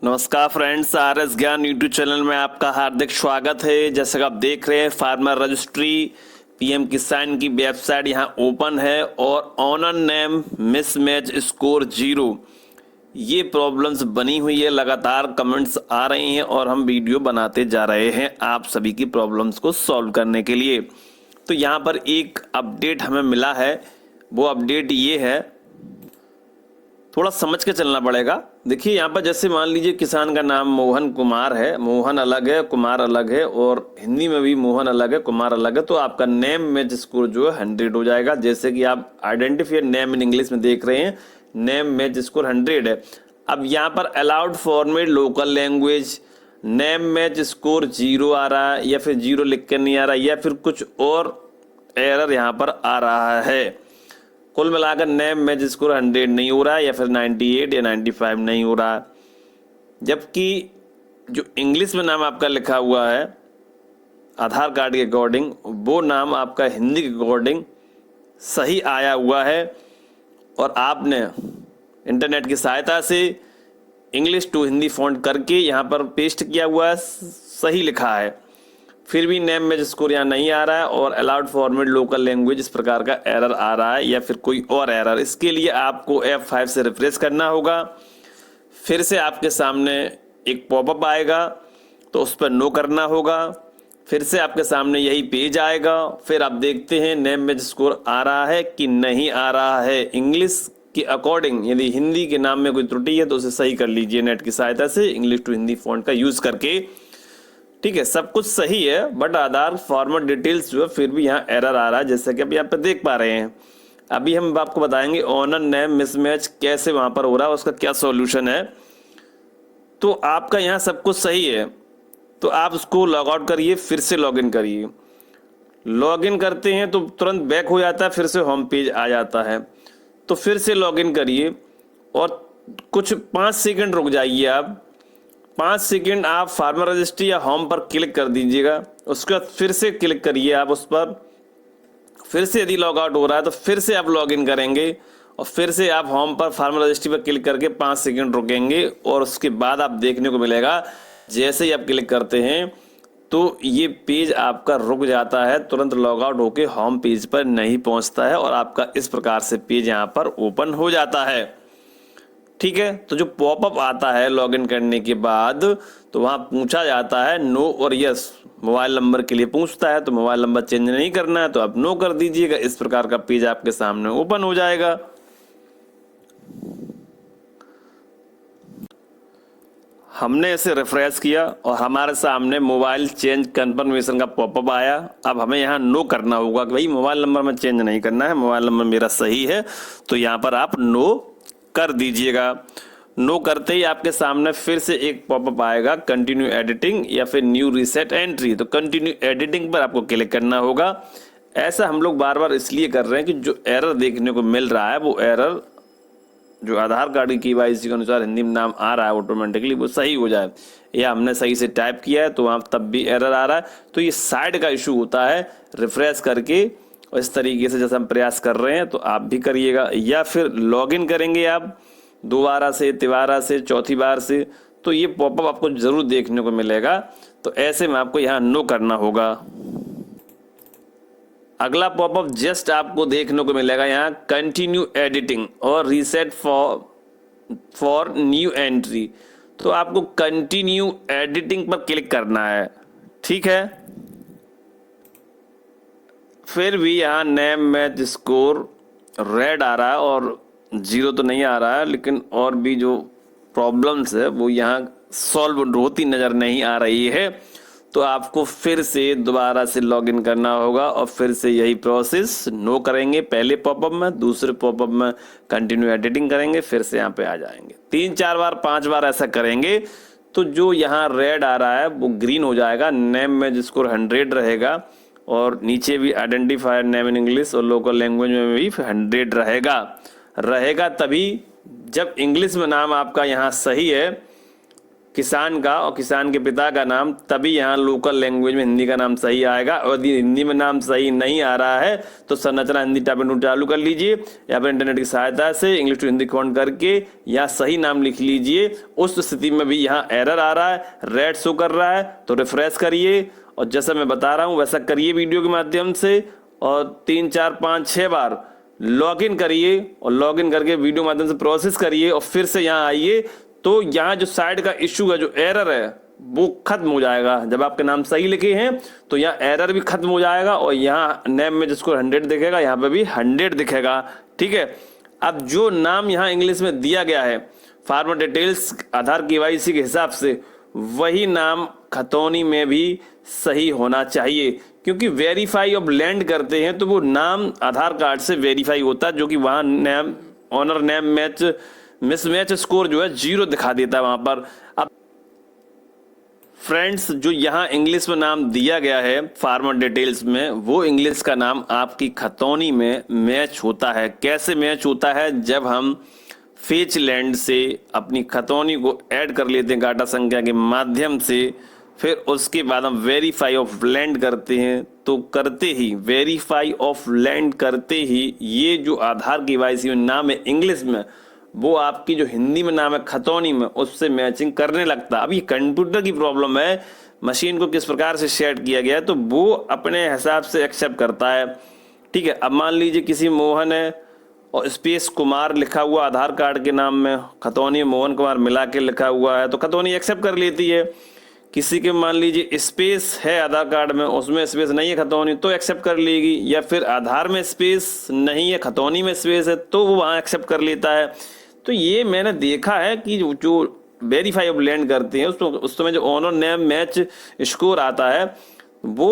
नमस्कार friends, R S ज्ञान YouTube channel में आपका हार्दिक स्वागत है। जैसे कि आप देख रहे हैं, फार्मर रजिस्ट्री पीएम किसान की वेबसाइट यहाँ ओपन है और ऑनर नेम मिसमैच स्कोर 0 ये प्रॉब्लम्स बनी हुई है। लगातार कमेंट्स आ रही हैं और हम वीडियो बनाते जा रहे हैं आप सभी की प्रॉब्लम्स को सॉल्व करने के लिए। तो यहाँ पर एक अपडेट हमें मिला है, वो अपडेट ये है, थोड़ा समझ के चलना पड़ेगा। देखिए यहाँ पर जैसे मान लीजिए किसान का नाम मोहन कुमार है, मोहन अलग है, कुमार अलग है और हिंदी में भी मोहन अलग है, कुमार अलग है, तो आपका नेम मैच स्कोर जो है 100 हो जाएगा। जैसे कि आप आइडेंटिफाई नेम इन इंग्लिश में देख रहे हैं, नेम मैच स्कोर 100 है। अब यहाँ पर allowed format local language name match score 0 आ रहा है, या फिर 0 लिख कर नहीं आ रहा, या फिर कुछ और एरर यहाँ पर आ रहा है। कुल मिलाकर नेम मैच स्कोर 100 नहीं हो रहा है, या फिर 98 या 95 नहीं हो रहा है। जबकि जो इंग्लिश में नाम आपका लिखा हुआ है आधार कार्ड के अकॉर्डिंग, वो नाम आपका हिंदी के अकॉर्डिंग सही आया हुआ है और आपने इंटरनेट की सहायता से इंग्लिश टू हिंदी फॉन्ट करके यहाँ पर पेस्ट किया हुआ है, सही लिखा है। फिर भी नेम मैच स्कोर यहाँ नहीं आ रहा है और अलाउड फॉर्मेट लोकल लैंग्वेज इस प्रकार का एरर आ रहा है, या फिर कोई और एरर। इसके लिए आपको F5 से रिफ्रेश करना होगा। फिर से आपके सामने एक पॉपअप आएगा, तो उस पर नो करना होगा। फिर से आपके सामने यही पेज आएगा। फिर आप देखते हैं नेम मैच स्कोर आ रहा है कि नहीं आ रहा है। इंग्लिश के अकॉर्डिंग यदि हिंदी के नाम में कोई त्रुटि है तो उसे सही कर लीजिए नेट की सहायता से, इंग्लिश टू हिंदी फॉन्ट का यूज करके। ठीक है, सब कुछ सही है, बट आधार फॉर्मेट डिटेल्स जो है फिर भी यहाँ एरर आ रहा है, जैसे कि अभी आप देख पा रहे हैं। अभी हम आपको बताएंगे ऑनर नेम मिसमैच कैसे वहां पर हो रहा है, उसका क्या सॉल्यूशन है। तो आपका यहाँ सब कुछ सही है, तो आप उसको लॉग आउट करिए, फिर से लॉग इन करिए। लॉग इन करते हैं तो तुरंत बैक हो जाता है, फिर से होम पेज आ जाता है। तो फिर से लॉग इन करिए और कुछ 5 सेकंड रुक जाइए आप। 5 सेकंड आप फार्मर रजिस्ट्री या होम पर क्लिक कर दीजिएगा। उसके बाद फिर से क्लिक करिए आप उस पर। फिर से यदि लॉग आउट हो रहा है तो फिर से आप लॉग इन करेंगे और फिर से आप होम पर फार्मर रजिस्ट्री पर क्लिक करके 5 सेकंड रुकेंगे और उसके बाद आप देखने को मिलेगा, जैसे ही आप क्लिक करते हैं तो ये पेज आपका रुक जाता है, तुरंत लॉग आउट होके होम पेज पर नहीं पहुंचता है और आपका इस प्रकार से पेज यहाँ पर ओपन हो जाता है। ठीक है, तो जो पॉपअप आता है लॉगिन करने के बाद, तो वहां पूछा जाता है नो और यस, मोबाइल नंबर के लिए पूछता है, तो मोबाइल नंबर चेंज नहीं करना है तो आप नो कर दीजिएगा। इस प्रकार का पेज आपके सामने ओपन हो जाएगा। हमने इसे रिफ्रेश किया और हमारे सामने मोबाइल चेंज कंफर्मेशन का पॉपअप आया। अब हमें यहाँ नो करना होगा कि भाई मोबाइल नंबर में चेंज नहीं करना है, मोबाइल नंबर मेरा सही है, तो यहाँ पर आप नो कर दीजिएगा। नो करते ही आपके सामने फिर से एक पॉपअप आएगा, कंटिन्यू एडिटिंग या फिर न्यू रीसेट एंट्री। तो कंटिन्यू एडिटिंग पर आपको क्लिक करना होगा। ऐसा हम लोग बार बार इसलिए कर रहे हैं कि जो एरर देखने को मिल रहा है, वो एरर जो आधार कार्ड की KYC के अनुसार हिंदी में नाम आ रहा है ऑटोमेटिकली वो सही हो जाए, या हमने सही से टाइप किया है तो वहाँ तब भी एरर आ रहा है। तो ये साइड का इशू होता है। रिफ्रेश करके और इस तरीके से जैसे हम प्रयास कर रहे हैं तो आप भी करिएगा, या फिर लॉगिन करेंगे आप दोबारा से, तिबारा से, चौथी बार से, तो ये पॉपअप आपको जरूर देखने को मिलेगा। तो ऐसे में आपको यहाँ नो करना होगा। अगला पॉपअप जस्ट आपको देखने को मिलेगा यहाँ, कंटिन्यू एडिटिंग और रीसेट फॉर न्यू एंट्री। तो आपको कंटिन्यू एडिटिंग पर क्लिक करना है। ठीक है, फिर भी यहाँ नेम मैच स्कोर रेड आ रहा है और 0 तो नहीं आ रहा है, लेकिन और भी जो प्रॉब्लम्स है वो यहाँ सॉल्व होती नज़र नहीं आ रही है। तो आपको फिर से दोबारा से लॉगिन करना होगा और फिर से यही प्रोसेस नो करेंगे पहले पॉपअप में, दूसरे पॉपअप में कंटिन्यू एडिटिंग करेंगे, फिर से यहाँ पे आ जाएंगे। 3-4 बार 5 बार ऐसा करेंगे तो जो यहाँ रेड आ रहा है वो ग्रीन हो जाएगा, नेम मैच स्कोर 100 रहेगा और नीचे भी आइडेंटिफायर नेम इन इंग्लिश और लोकल लैंग्वेज में भी 100 रहेगा। तभी जब इंग्लिश में नाम आपका यहाँ सही है किसान का और किसान के पिता का नाम, तभी यहाँ लोकल लैंग्वेज में हिंदी का नाम सही आएगा। और यदि हिंदी में नाम सही नहीं आ रहा है तो संरचना हिंदी टाइपिंग टूल चालू कर लीजिए या फिर इंटरनेट की सहायता से इंग्लिश टू हिंदी कन्वर्ट करके यहाँ सही नाम लिख लीजिए। उस स्थिति में भी यहाँ एरर आ रहा है, रेड शो कर रहा है, तो रिफ्रेश करिए और जैसा मैं बता रहा हूँ वैसा करिए वीडियो के माध्यम से, और 3 4 5 6 बार लॉगिन करिए और लॉगिन करके वीडियो के माध्यम से प्रोसेस करिए और फिर से यहाँ आइए। तो यहाँ जो साइड का इश्यू है, जो एरर है, वो खत्म हो जाएगा। जब आपके नाम सही लिखे हैं तो यहाँ एरर भी खत्म हो जाएगा और यहाँ नेम में जिसको 100 दिखेगा यहाँ पे भी 100 दिखेगा। ठीक है, अब जो नाम यहाँ इंग्लिश में दिया गया है फार्मर डिटेल्स आधार KYC के हिसाब से, वही नाम खतौनी में भी सही होना चाहिए, क्योंकि वेरीफाई ऑफ लैंड करते हैं तो वो नाम आधार कार्ड से वेरीफाई होता है, जो कि वहाँ name honour name match mismatch score जो है 0 दिखा देता है वहाँ पर। अब फ्रेंड्स, जो यहाँ इंग्लिश में नाम दिया गया है फार्मर डिटेल्स में, वो इंग्लिश का नाम आपकी खतौनी में मैच होता है। कैसे मैच होता है? जब हम फेच लैंड से अपनी खतौनी को ऐड कर लेते हैं डाटा संख्या के माध्यम से, फिर उसके बाद हम वेरीफाई ऑफ लैंड करते हैं, तो करते ही वेरीफाई ऑफ लैंड करते ही ये जो आधार KYC में नाम है इंग्लिश में, वो आपकी जो हिंदी में नाम है खतौनी में, उससे मैचिंग करने लगता है। अब ये कंप्यूटर की प्रॉब्लम है, मशीन को किस प्रकार से सेट किया गया है तो वो अपने हिसाब से एक्सेप्ट करता है। ठीक है, अब मान लीजिए किसी मोहन है और स्पेस कुमार लिखा हुआ आधार कार्ड के नाम में, खतौनी मोहन कुमार मिला के लिखा हुआ है तो खतौनी एक्सेप्ट कर लेती है। किसी के मान लीजिए स्पेस है आधार कार्ड में, उसमें स्पेस नहीं है खतौनी, तो एक्सेप्ट कर लेगी, या फिर आधार में स्पेस नहीं है खतौनी में स्पेस है तो वो वहाँ एक्सेप्ट कर लेता है। तो ये मैंने देखा है कि जो वेरीफाई ऑफ लैंड करते हैं उसमें जो ऑनर नेम मैच स्कोर आता है वो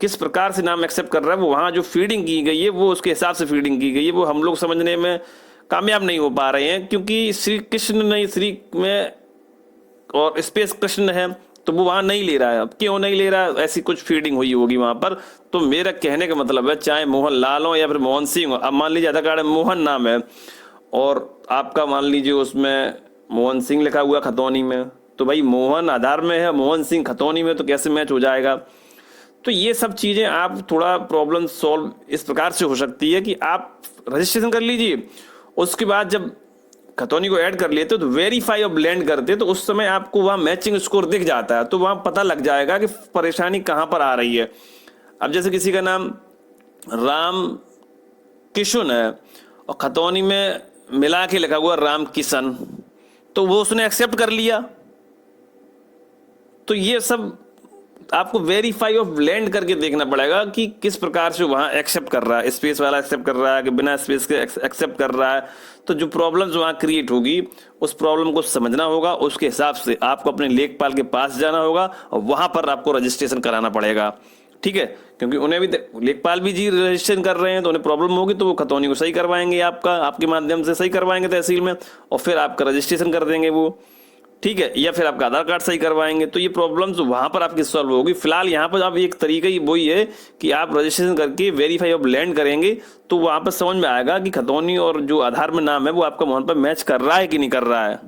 किस प्रकार से नाम एक्सेप्ट कर रहा है, वो वहाँ जो फीडिंग की गई है वो उसके हिसाब से फीडिंग की गई है, वो हम लोग समझने में कामयाब नहीं हो पा रहे हैं, क्योंकि श्री कृष्ण नहीं श्री में और स्पेस कृष्ण है तो वो वहाँ नहीं ले रहा है। अब क्यों नहीं ले रहा है? ऐसी कुछ फीडिंग हुई होगी वहाँ पर। तो मेरा कहने का मतलब है, चाहे मोहन लाल हो या फिर मोहन सिंह हो, अब मान लीजिए आधार कार्ड में मोहन नाम है और आपका मान लीजिए उसमें मोहन सिंह लिखा हुआ खतौनी में, तो भाई मोहन आधार में है, मोहन सिंह खतौनी में, तो कैसे मैच हो जाएगा? तो ये सब चीज़ें आप थोड़ा प्रॉब्लम सॉल्व इस प्रकार से हो सकती है कि आप रजिस्ट्रेशन कर लीजिए, उसके बाद जब खतौनी को ऐड कर लेते हो तो वेरीफाई ऑफ लैंड करते तो उस समय आपको वहाँ मैचिंग स्कोर दिख जाता है, तो वहाँ पता लग जाएगा कि परेशानी कहाँ पर आ रही है। अब जैसे किसी का नाम राम किशन है और खतौनी में मिला के लिखा हुआ राम किशन, तो वो उसने एक्सेप्ट कर लिया। तो ये सब आपको वेरीफाई ऑफ लैंड करके देखना पड़ेगा कि किस प्रकार से वहाँ एक्सेप्ट कर रहा है, स्पेस वाला एक्सेप्ट कर रहा है कि बिना स्पेस के एक्सेप्ट कर रहा है। तो जो प्रॉब्लम्स वहाँ क्रिएट होगी उस प्रॉब्लम को समझना होगा, उसके हिसाब से आपको अपने लेखपाल के पास जाना होगा और वहाँ पर आपको रजिस्ट्रेशन कराना पड़ेगा। ठीक है, क्योंकि उन्हें भी लेखपाल भी जी रजिस्ट्रेशन कर रहे हैं तो उन्हें प्रॉब्लम होगी, तो वो खतौनी को सही करवाएंगे, आपके माध्यम से सही करवाएंगे तहसील में, और फिर आपका रजिस्ट्रेशन कर देंगे वो। ठीक है, या फिर आपका आधार कार्ड सही करवाएंगे, तो ये प्रॉब्लम्स वहाँ पर आपकी सॉल्व होगी। फिलहाल यहाँ पर आप एक तरीका ही वही है कि आप रजिस्ट्रेशन करके वेरीफाई ऑफ लैंड करेंगे तो वहाँ पर समझ में आएगा कि खतौनी और जो आधार में नाम है वो आपका मोहन पर मैच कर रहा है कि नहीं कर रहा है।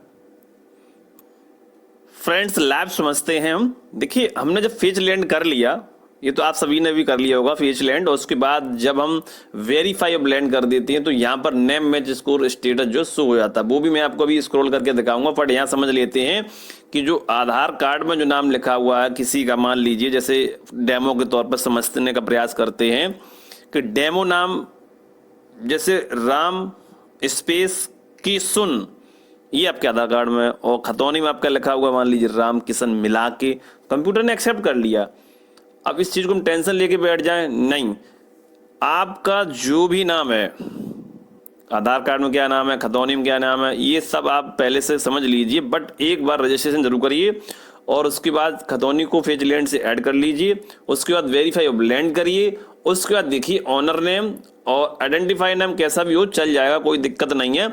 फ्रेंड्स, लाइव समझते हैं हम। देखिए, हमने जब फेच लैंड कर लिया, ये तो आप सभी ने भी कर लिया होगा फेच लैंड, और उसके बाद जब हम वेरीफाई ऑफ लैंड कर देते हैं तो यहाँ पर नेम मैच स्कोर स्टेटस जो शो हो जाता है, वो भी मैं आपको अभी स्क्रॉल करके दिखाऊंगा। बट यहाँ समझ लेते हैं कि जो आधार कार्ड में जो नाम लिखा हुआ है किसी का, मान लीजिए जैसे डेमो के तौर पर समझने का प्रयास करते हैं कि डेमो नाम जैसे राम स्पेस किशन, ये आपके आधार कार्ड में, और खतौनी में आपका लिखा हुआ मान लीजिए राम किशन मिला के कंप्यूटर ने एक्सेप्ट कर लिया। अब इस चीज को हम टेंशन लेके बैठ जाएं, नहीं, आपका जो भी नाम है, आधार कार्ड में क्या नाम है, खतौनी में क्या नाम है, ये सब आप पहले से समझ लीजिए, बट एक बार रजिस्ट्रेशन जरूर करिए और उसके बाद खतौनी को फेच लैंड से ऐड कर लीजिए, उसके बाद वेरीफाई ऑफ लैंड करिए, उसके बाद देखिए ऑनर नेम और आइडेंटिफाई नेम कैसा भी हो चल जाएगा, कोई दिक्कत नहीं है।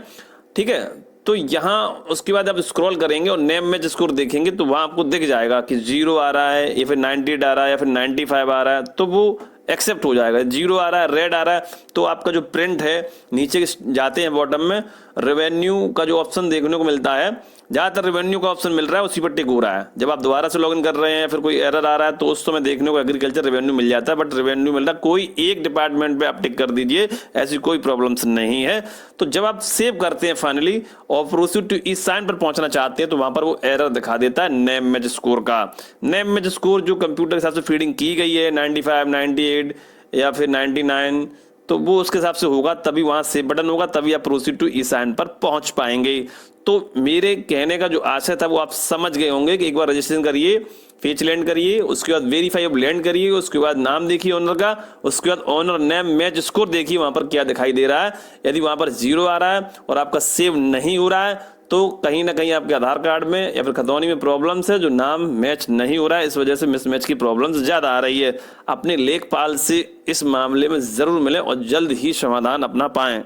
ठीक है, तो यहाँ उसके बाद आप स्क्रॉल करेंगे और नेम में स्कोर देखेंगे तो वहाँ आपको दिख जाएगा कि 0 आ रहा है या फिर 98 आ रहा है या फिर 95 आ रहा है, तो वो एक्सेप्ट हो जाएगा। 0 आ रहा है, रेड आ रहा है, तो आपका जो प्रिंट है नीचे जाते हैं बॉटम में, रेवेन्यू का जो ऑप्शन देखने को मिलता है, ज़्यादातर रेवेन्यू का ऑप्शन मिल रहा है, उसी पर टिक हो रहा है। जब आप दोबारा से लॉगिन कर रहे हैं फिर कोई एरर आ रहा है तो उस समय देखने को एग्रीकल्चर रेवेन्यू मिल जाता है, बट रेवेन्यू मिल रहा है कोई एक डिपार्टमेंट पे आप टिक कर दीजिए, ऐसी कोई प्रॉब्लम्स नहीं है। तो जब आप सेव करते हैं फाइनली और प्रोसीड टू ई साइन पर पहुंचना चाहते हैं तो वहां पर वो एरर दिखा देता है नेम मैच स्कोर का। नेम मैच स्कोर जो कंप्यूटर के हिसाब से फीडिंग की गई है 95, 98 या फिर 99, तो वो उसके हिसाब से होगा, तभी वहां सेव बटन होगा, तभी आप प्रोसीड टू ई साइन पर पहुंच पाएंगे। तो मेरे कहने का जो आशय था वो आप समझ गए होंगे कि एक बार रजिस्ट्रेशन करिए, फेच लैंड करिए, उसके बाद वेरीफाई ऑफ लैंड करिए, उसके बाद नाम देखिए ओनर का, उसके बाद ओनर नेम मैच स्कोर देखिए वहां पर क्या दिखाई दे रहा है। यदि वहां पर 0 आ रहा है और आपका सेव नहीं हो रहा है तो कहीं ना कहीं आपके आधार कार्ड में या फिर खतौनी में प्रॉब्लम्स है, जो नाम मैच नहीं हो रहा है, इस वजह से मिसमैच की प्रॉब्लम्स ज्यादा आ रही है। अपने लेखपाल से इस मामले में जरूर मिलें और जल्द ही समाधान अपना पाएं।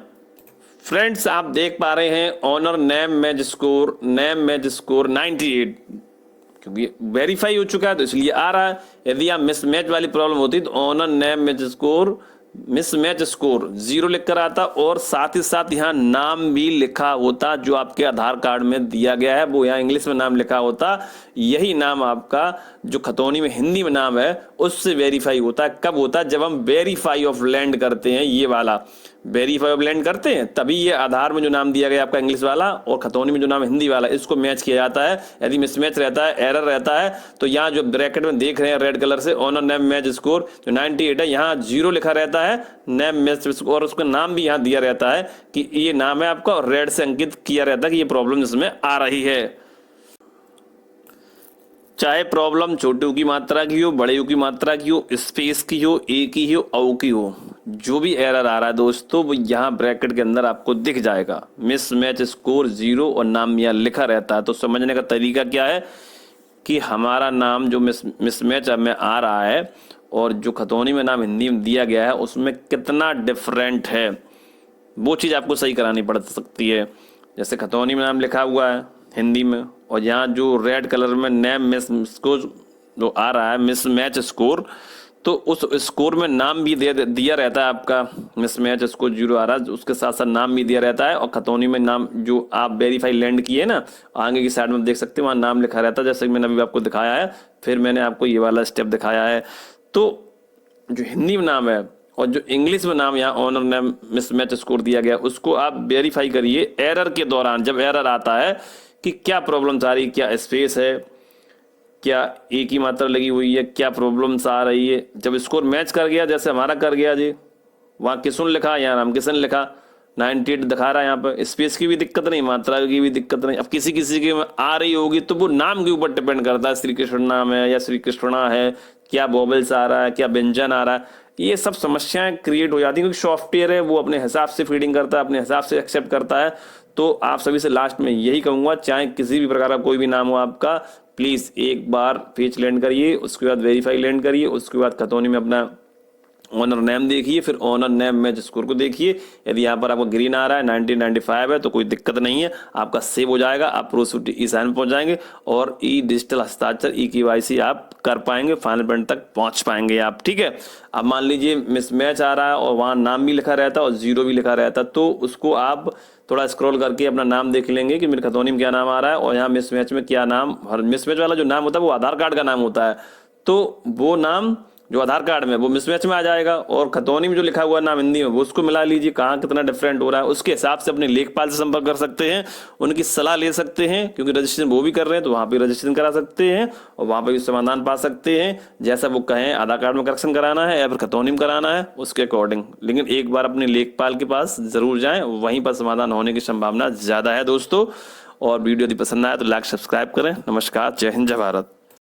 फ्रेंड्स, आप देख पा रहे हैं ओनर नेम मैच स्कोर 98, क्योंकि वेरीफाई हो चुका है तो इसलिए आ रहा है। यदि आप मिसमैच वाली प्रॉब्लम होती तो owner name match score mismatch score 0 लिखकर आता और साथ ही साथ यहाँ नाम भी लिखा होता, जो आपके आधार कार्ड में दिया गया है वो यहाँ इंग्लिश में नाम लिखा होता। यही नाम आपका जो खतौनी में हिंदी में नाम है उससे वेरीफाई होता है। कब होता है? जब हम वेरीफाई ऑफ लैंड करते हैं, ये वाला वेरीफाई ऑफ लैंड करते हैं, तभी ये आधार में जो नाम दिया गया आपका इंग्लिश वाला और खतौनी में जो नाम हिंदी वाला, इसको मैच किया जाता है। यदि मिसमैच रहता है, एरर रहता है, तो यहाँ जो ब्रैकेट में देख रहे हैं रेड कलर से ओनर नेम मैच स्कोर जो 98 है, यहाँ 0 लिखा रहता है नेम मैच स्कोर और उसका नाम भी यहाँ दिया रहता है कि ये नाम है आपका और रेड से अंकित किया रहता है कि ये प्रॉब्लम इसमें आ रही है। चाहे प्रॉब्लम छोटू की मात्रा की हो, बड़े की मात्रा की हो, स्पेस की हो, ए की हो, औ की हो, जो भी एरर आ रहा है दोस्तों वो यहाँ ब्रैकेट के अंदर आपको दिख जाएगा। मिसमैच स्कोर 0 और नाम यहाँ लिखा रहता है। तो समझने का तरीका क्या है कि हमारा नाम जो मिसमैच में आ रहा है और जो खतौनी में नाम हिंदी में दिया गया है उसमें कितना डिफरेंट है, वो चीज़ आपको सही करानी पड़ सकती है। जैसे खतौनी में नाम लिखा हुआ है हिंदी में और यहाँ जो रेड कलर में नेम मिस स्कोर जो आ रहा है मिसमैच स्कोर, तो उस स्कोर में नाम भी दिया रहता है आपका। मिसमैच स्कोर 0 आ रहा है, उसके साथ साथ नाम भी दिया रहता है और खतौनी में नाम जो आप वेरीफाई लैंड किए ना, आगे की साइड में देख सकते हैं वहाँ नाम लिखा रहता है, जैसे कि मैंने अभी आपको दिखाया है। फिर मैंने आपको ये वाला स्टेप दिखाया है। तो जो हिंदी में नाम है और जो इंग्लिश में नाम यहाँ ऑनर नेम मिसमैच स्कोर दिया गया उसको आप वेरीफाई करिए एरर के दौरान। जब एरर आता है कि क्या प्रॉब्लम्स आ रही है, क्या स्पेस है, क्या एक ही मात्रा लगी हुई है, क्या प्रॉब्लम्स आ रही है। जब स्कोर मैच कर गया, जैसे हमारा कर गया जी, वहाँ किशन लिखा, यहाँ नाम किशन लिखा, 98 दिखा रहा है, यहाँ पर स्पेस की भी दिक्कत नहीं, मात्रा की भी दिक्कत नहीं। अब किसी किसी की आ रही होगी तो वो नाम के ऊपर डिपेंड करता है, श्री कृष्ण नाम है या श्री कृष्णा है, क्या वोवेल्स आ रहा है, क्या व्यंजन आ रहा है, ये सब समस्याएं क्रिएट हो जाती हैं क्योंकि सॉफ्टवेयर है वो अपने हिसाब से फीडिंग करता है, अपने हिसाब से एक्सेप्ट करता है। तो आप सभी से लास्ट में यही कहूँगा, चाहे किसी भी प्रकार का कोई भी नाम हो आपका, प्लीज़ एक बार फेच लैंड करिए, उसके बाद वेरीफाई लैंड करिए, उसके बाद खतौनी में अपना ऑनर नेम देखिए, फिर ऑनर नेम मैच स्कोर को देखिए। यदि यहाँ पर आपको ग्रीन आ रहा है 1995 है तो कोई दिक्कत नहीं है, आपका सेव हो जाएगा, आप प्रोसीड ई साइन पहुंच जाएंगे और ई डिजिटल हस्ताक्षर ई KYC आप कर पाएंगे, फाइनल प्रिंट तक पहुंच पाएंगे आप। ठीक है, अब मान लीजिए मिसमैच आ रहा है और वहाँ नाम भी लिखा रहता है और 0 भी लिखा रहता है, तो उसको आप थोड़ा स्क्रॉल करके अपना नाम देख लेंगे कि मेरे खतौनी में क्या नाम आ रहा है और यहाँ मिसमैच में क्या नाम। हर मिसमैच वाला जो नाम होता है वो आधार कार्ड का नाम होता है, तो वो नाम जो आधार कार्ड में वो मिसमैच में आ जाएगा और खतौनी में जो लिखा हुआ नाम हिंदी में वो उसको मिला लीजिए, कहाँ कितना डिफरेंट हो रहा है। उसके हिसाब से अपने लेखपाल से संपर्क कर सकते हैं, उनकी सलाह ले सकते हैं, क्योंकि रजिस्ट्रेशन वो भी कर रहे हैं तो वहाँ पे रजिस्ट्रेशन करा सकते हैं और वहाँ पे भी समाधान पा सकते हैं, जैसा वो कहें आधार कार्ड में करेक्शन कराना है या फिर खतौनी में कराना है उसके अकॉर्डिंग। लेकिन एक बार अपने लेखपाल के पास जरूर जाएं, वहीं पर समाधान होने की संभावना ज़्यादा है दोस्तों। और वीडियो यदि पसंद आया तो लाइक सब्सक्राइब करें। नमस्कार, जय हिंद, जय भारत।